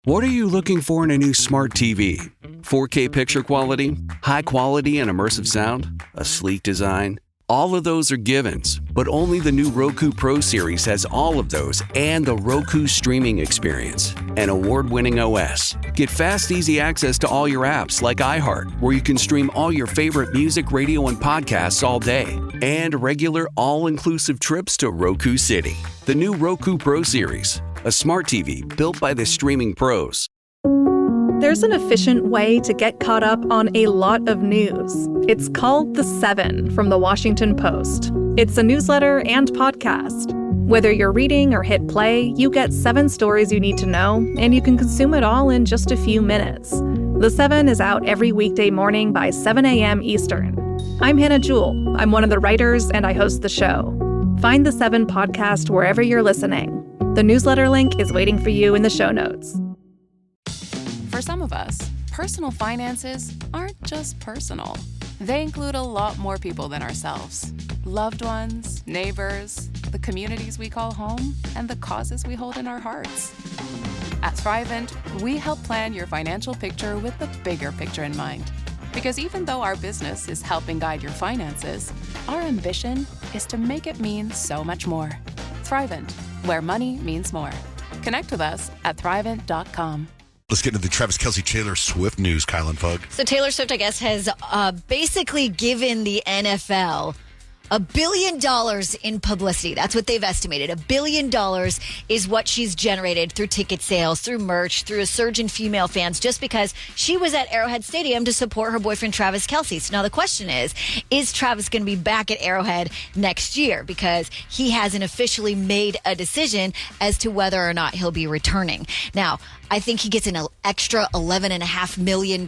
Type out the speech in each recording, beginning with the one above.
What are you looking for in a new smart TV? 4K picture quality, high quality and immersive sound, a sleek design? All of those are givens, but only the new Roku Pro Series has all of those and the Roku streaming experience, an award-winning OS. Get fast, easy access to all your apps like iHeart, where you can stream all your favorite music, radio, and podcasts all day, and regular all-inclusive trips to Roku City. The new Roku Pro Series, a smart TV built by the streaming pros. There's an efficient way to get caught up on a lot of news. It's called The Seven from The Washington Post. It's a newsletter and podcast. Whether you're reading or hit play, you get 7 stories you need to know, and you can consume it all in just a few minutes. The Seven is out every weekday morning by 7 a.m. Eastern. I'm Hannah Jewell. I'm one of the writers, and I host the show. Find The Seven podcast wherever you're listening. The newsletter link is waiting for you in the show notes. For some of us, personal finances aren't just personal. They include a lot more people than ourselves. Loved ones, neighbors, the communities we call home, and the causes we hold in our hearts. At Thrivent, we help plan your financial picture with the bigger picture in mind. Because even though our business is helping guide your finances, our ambition is to make it mean so much more. Thrivent, where money means more. Connect with us at Thrivent.com. Let's get into the Travis Kelce Taylor Swift news, Kylan Fugg. So Taylor Swift, I guess, has basically given the NFL $1 billion in publicity. That's what they've estimated. $1 billion is what she's generated through ticket sales, through merch, through a surge in female fans, just because she was at Arrowhead Stadium to support her boyfriend, Travis Kelce. So now the question is Travis going to be back at Arrowhead next year? Because he hasn't officially made a decision as to whether or not he'll be returning. Now, I think he gets an extra $11.5 million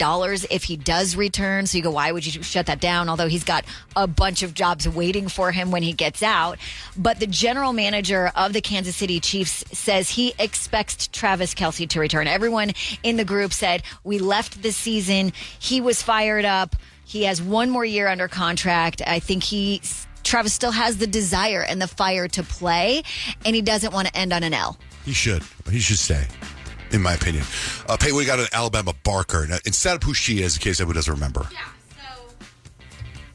if he does return. So you go, why would you shut that down? Although he's got a bunch of jobs waiting for him when he gets out. But the general manager of the Kansas City Chiefs says he expects Travis Kelce to return. Everyone in the group said, we left this season. He was fired up. He has one more year under contract. I think Travis still has the desire and the fire to play, and he doesn't want to end on an L. He should stay, in my opinion. Pay, we got an Alabama Barker. Now, instead of who she is, in case anyone doesn't remember. Yeah,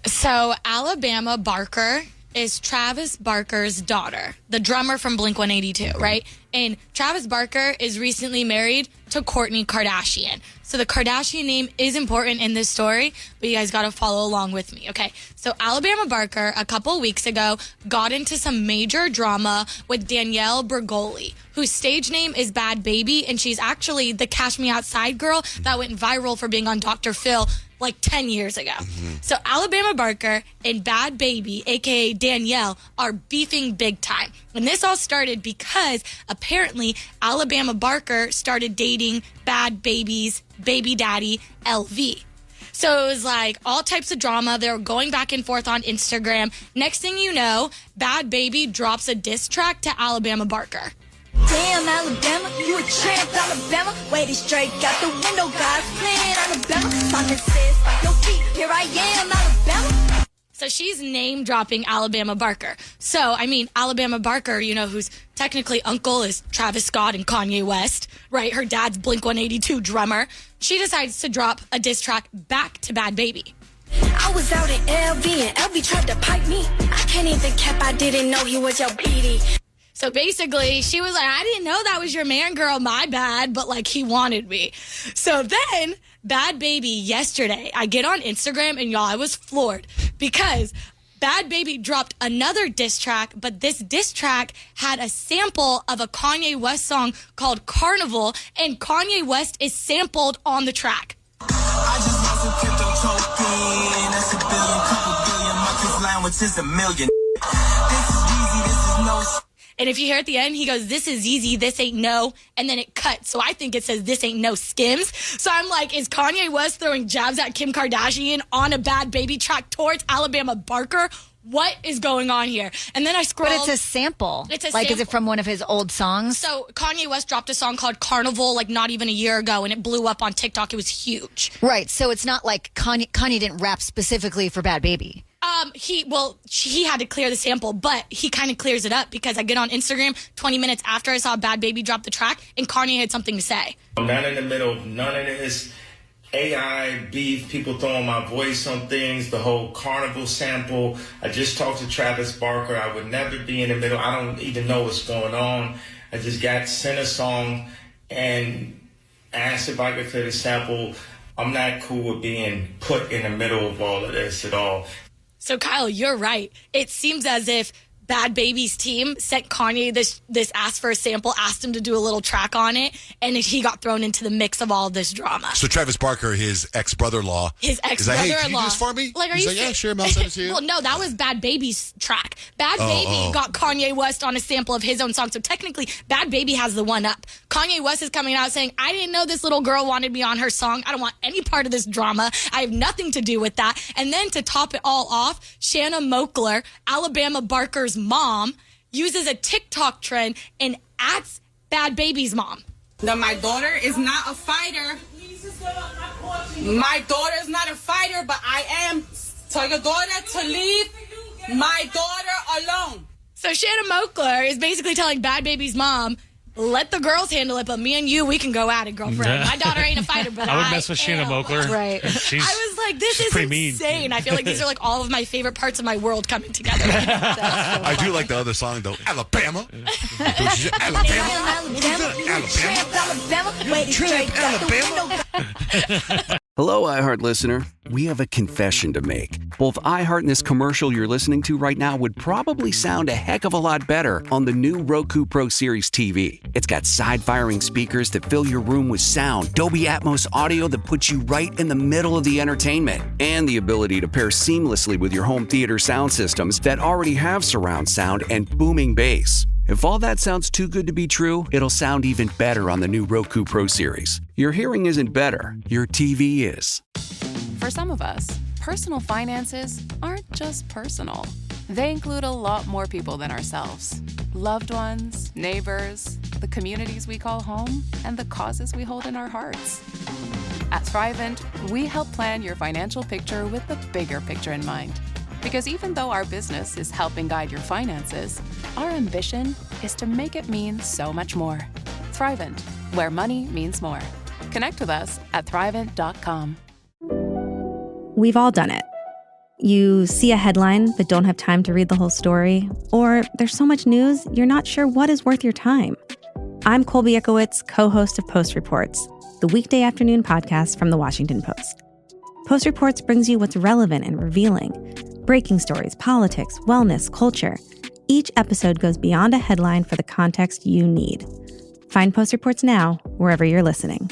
so Alabama Barker is Travis Barker's daughter, the drummer from Blink-182, right? And Travis Barker is recently married to Kourtney Kardashian. So the Kardashian name is important in this story, but you guys got to follow along with me, okay? So Alabama Barker, a couple weeks ago, got into some major drama with Danielle Bregoli, whose stage name is Bad Baby, and she's actually the Cash Me Outside girl that went viral for being on Dr. Phil like 10 years ago. So Alabama Barker and Bad Baby, a.k.a. Danielle, are beefing big time. And this all started because apparently Alabama Barker started dating Bad Baby's baby daddy, LV. So it was like all types of drama. They were going back and forth on Instagram. Next thing you know, Bad Baby drops a diss track to Alabama Barker. Damn, Alabama, you a tramp, Alabama. Wait, straight out the window, God's plan, Alabama. Simon says, fuck your feet, here I am, Alabama. So she's name dropping Alabama Barker. So, I mean, Alabama Barker, you know, whose technically uncle is Travis Scott and Kanye West, right? Her dad's Blink-182 drummer. She decides to drop a diss track back to Bad Baby. I was out at LV and LV tried to pipe me. I can't even cap, I didn't know he was your PD. So basically, she was like, I didn't know that was your man, girl, my bad, but like he wanted me. So then, Bad Baby yesterday, I get on Instagram and y'all, I was floored because Bad Baby dropped another diss track, but this diss track had a sample of a Kanye West song called Carnival, and Kanye West is sampled on the track. I just want some crypto token, that's $1 billion, couple billion, Marcus line, which is $1 million. This is easy, this is no. And if you hear at the end, he goes, this is easy, this ain't no, and then it cuts. So I think it says, this ain't no Skims. So I'm like, is Kanye West throwing jabs at Kim Kardashian on a Bad Baby track towards Alabama Barker? What is going on here? And then I scrolled. But it's a sample. It's a like, sample. Is it from one of his old songs? So Kanye West dropped a song called Carnival like not even a year ago, and it blew up on TikTok. It was huge. Right. So it's not like Kanye didn't rap specifically for Bad Baby. He had to clear the sample, but he kind of clears it up because I get on Instagram 20 minutes after I saw Bad Baby drop the track and Kanye had something to say. I'm not in the middle of none of this AI beef, people throwing my voice on things, the whole Carnival sample. I just talked to Travis Barker. I would never be in the middle. I don't even know what's going on. I just got sent a song and asked if I could play the sample. I'm not cool with being put in the middle of all of this at all. So, Kyle, you're right. It seems as if Bad Baby's team sent Kanye this ask for a sample, asked him to do a little track on it, and he got thrown into the mix of all this drama. So Travis Barker, his ex-brother-in-law. His ex-brother-in-law. Is like, hey, can you do this for me? Like, He's like, yeah, sure, I'll send it to you. Well, no, that was Bad Baby's track. Bad Baby got Kanye West on a sample of his own song. So technically, Bad Baby has the one up. Kanye West is coming out saying, I didn't know this little girl wanted me on her song. I don't want any part of this drama. I have nothing to do with that. And then to top it all off, Shanna Moakler, Alabama Barker's mom, uses a TikTok trend and adds Bad Baby's mom. Now, my daughter is not a fighter. My daughter is not a fighter, but I am. Tell your daughter to leave my daughter alone. So Shanna Moakler is basically telling Bad Baby's mom, let the girls handle it, but me and you, we can go at it, girlfriend. My daughter ain't a fighter, but I would mess with Shanna Moakler. Right. I was like, this is insane. Mean. I feel like these are like all of my favorite parts of my world coming together. I do like the other song, though. Alabama. Hello, iHeart listener. We have a confession to make. Both iHeart and this commercial you're listening to right now would probably sound a heck of a lot better on the new Roku Pro Series TV. It's got side-firing speakers that fill your room with sound, Dolby Atmos audio that puts you right in the middle of the entertainment, and the ability to pair seamlessly with your home theater sound systems that already have surround sound and booming bass. If all that sounds too good to be true, it'll sound even better on the new Roku Pro Series. Your hearing isn't better, your TV is. For some of us, personal finances aren't just personal. They include a lot more people than ourselves. Loved ones, neighbors, the communities we call home, and the causes we hold in our hearts. At Thrivent, we help plan your financial picture with the bigger picture in mind. Because even though our business is helping guide your finances, our ambition is to make it mean so much more. Thrivent, where money means more. Connect with us at Thrivent.com. We've all done it. You see a headline but don't have time to read the whole story, or there's so much news you're not sure what is worth your time. I'm Colby Ekowitz, co-host of Post Reports, the weekday afternoon podcast from The Washington Post. Post Reports brings you what's relevant and revealing. Breaking stories, politics, wellness, culture. Each episode goes beyond a headline for the context you need. Find Post Reports now, wherever you're listening.